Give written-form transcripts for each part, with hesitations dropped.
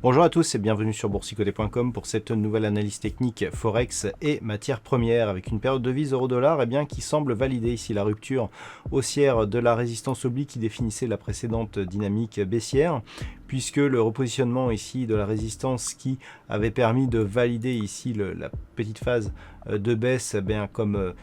Bonjour à tous et bienvenue sur boursicoté.com pour cette nouvelle analyse technique Forex et matières premières avec une période de devise euro-dollar qui semble valider ici la rupture haussière de la résistance oblique qui définissait la précédente dynamique baissière, puisque le repositionnement ici de la résistance qui avait permis de valider ici la petite phase de baisse comme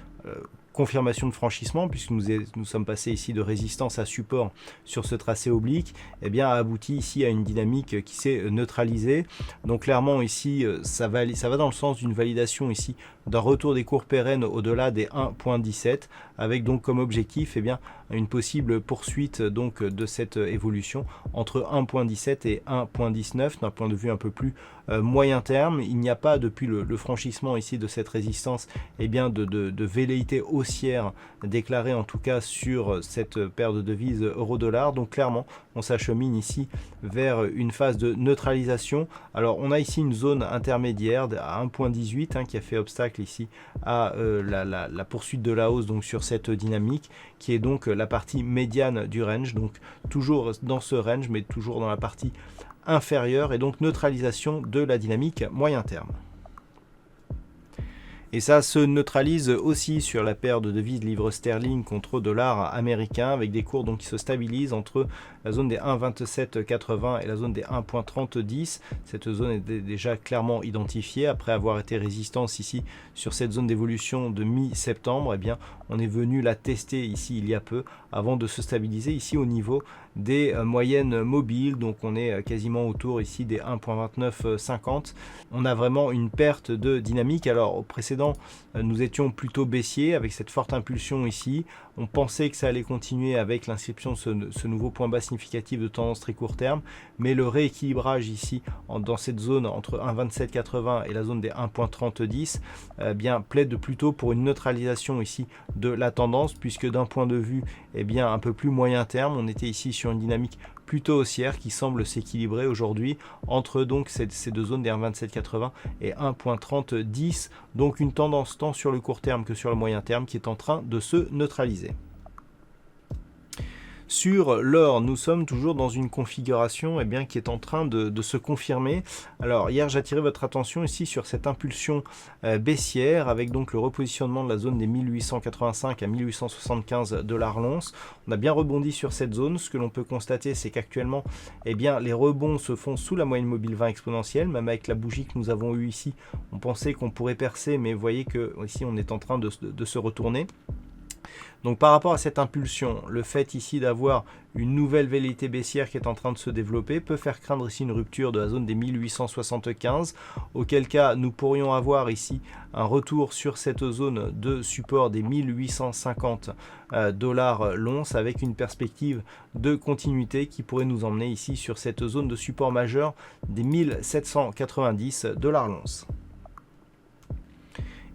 confirmation de franchissement, puisque nous sommes passés ici de résistance à support sur ce tracé oblique, a abouti ici à une dynamique qui s'est neutralisée. Donc clairement ici, ça va dans le sens d'une validation ici d'un retour des cours pérennes au-delà des 1.17, avec donc comme objectif une possible poursuite donc de cette évolution entre 1.17 et 1.19 d'un point de vue un peu plus moyen terme. Il n'y a pas depuis le franchissement ici de cette résistance de velléité haussière déclarée en tout cas sur cette paire de devises euro-dollar. Donc clairement on s'achemine ici vers une phase de neutralisation. Alors on a ici une zone intermédiaire à 1.18 qui a fait obstacle ici à la poursuite de la hausse donc sur cette dynamique qui est donc la partie médiane du range, donc toujours dans ce range mais toujours dans la partie inférieure, et donc neutralisation de la dynamique moyen terme. Et ça se neutralise aussi sur la paire de devises livre sterling contre dollar américain, avec des cours donc qui se stabilisent entre la zone des 1,2780 et la zone des 1,3010. Cette zone est déjà clairement identifiée après avoir été résistance ici sur cette zone d'évolution de mi-septembre. On est venu la tester ici il y a peu avant de se stabiliser ici au niveau des moyennes mobiles. Donc on est quasiment autour ici des 1.2950. On a vraiment une perte de dynamique. Alors au précédent nous étions plutôt baissiers avec cette forte impulsion ici. On pensait que ça allait continuer avec l'inscription de ce nouveau point bas significatif de tendance très court terme, mais le rééquilibrage ici dans cette zone entre 1,2780 et la zone des 1,3010 plaide plutôt pour une neutralisation ici de la tendance, puisque d'un point de vue un peu plus moyen terme, on était ici sur une dynamique plutôt haussière qui semble s'équilibrer aujourd'hui entre donc ces deux zones des 1,2780 et 1,3010, donc une tendance tant sur le court terme que sur le moyen terme qui est en train de se neutraliser. Sur l'or, nous sommes toujours dans une configuration qui est en train de se confirmer. Alors hier j'ai attiré votre attention ici sur cette impulsion baissière avec donc le repositionnement de la zone des 1885 à 1875 $ l'once. On a bien rebondi sur cette zone. Ce que l'on peut constater, c'est qu'actuellement les rebonds se font sous la moyenne mobile 20 exponentielle. Même avec la bougie que nous avons eue ici, on pensait qu'on pourrait percer, mais vous voyez que ici on est en train de se retourner. Donc par rapport à cette impulsion, le fait ici d'avoir une nouvelle velléité baissière qui est en train de se développer peut faire craindre ici une rupture de la zone des 1875, auquel cas nous pourrions avoir ici un retour sur cette zone de support des 1850 $ l'once, avec une perspective de continuité qui pourrait nous emmener ici sur cette zone de support majeur des 1790 $ l'once.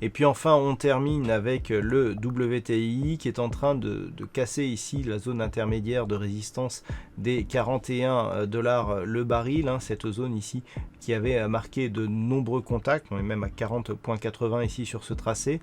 Et puis enfin on termine avec le WTI qui est en train de casser ici la zone intermédiaire de résistance des 41 $ le baril, cette zone ici qui avait marqué de nombreux contacts, on est même à 40,80 ici sur ce tracé.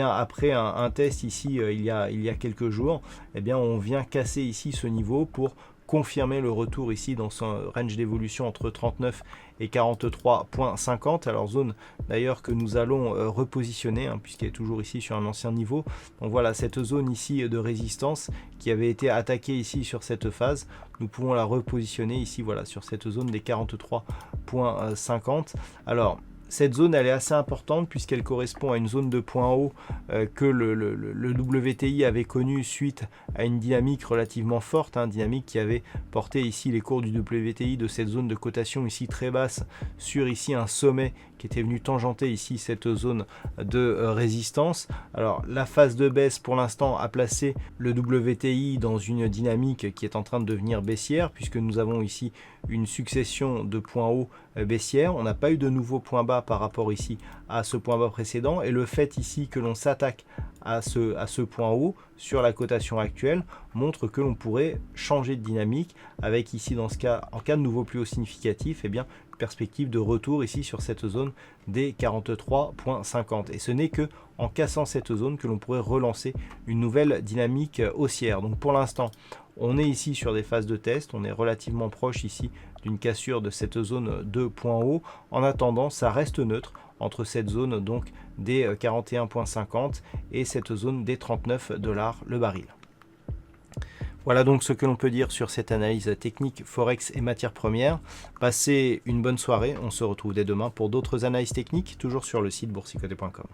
Après un test ici il y a quelques jours, on vient casser ici ce niveau pour confirmer le retour ici dans son range d'évolution entre 39 et 43,50. Alors zone d'ailleurs que nous allons repositionner puisqu'elle est toujours ici sur un ancien niveau. Donc voilà, cette zone ici de résistance qui avait été attaquée ici sur cette phase, nous pouvons la repositionner ici voilà sur cette zone des 43,50. Alors cette zone elle est assez importante puisqu'elle correspond à une zone de point haut que le WTI avait connue suite à une dynamique relativement forte, dynamique qui avait porté ici les cours du WTI de cette zone de cotation ici très basse sur ici un sommet qui était venu tangenter ici cette zone de résistance. Alors la phase de baisse pour l'instant a placé le WTI dans une dynamique qui est en train de devenir baissière puisque nous avons ici une succession de points hauts baissières. On n'a pas eu de nouveau point bas bas par rapport ici à ce point bas précédent, et le fait ici que l'on s'attaque à ce point haut sur la cotation actuelle montre que l'on pourrait changer de dynamique avec ici dans ce cas, en cas de nouveau plus haut significatif, une perspective de retour ici sur cette zone des 43,50, et ce n'est que en cassant cette zone que l'on pourrait relancer une nouvelle dynamique haussière. Donc pour l'instant on est ici sur des phases de test, on est relativement proche ici d'une cassure de cette zone de point haut. En attendant, ça reste neutre entre cette zone donc des 41,50 et cette zone des 39 $ le baril. Voilà donc ce que l'on peut dire sur cette analyse technique Forex et matières premières. Passez une bonne soirée, on se retrouve dès demain pour d'autres analyses techniques, toujours sur le site boursicoté.com.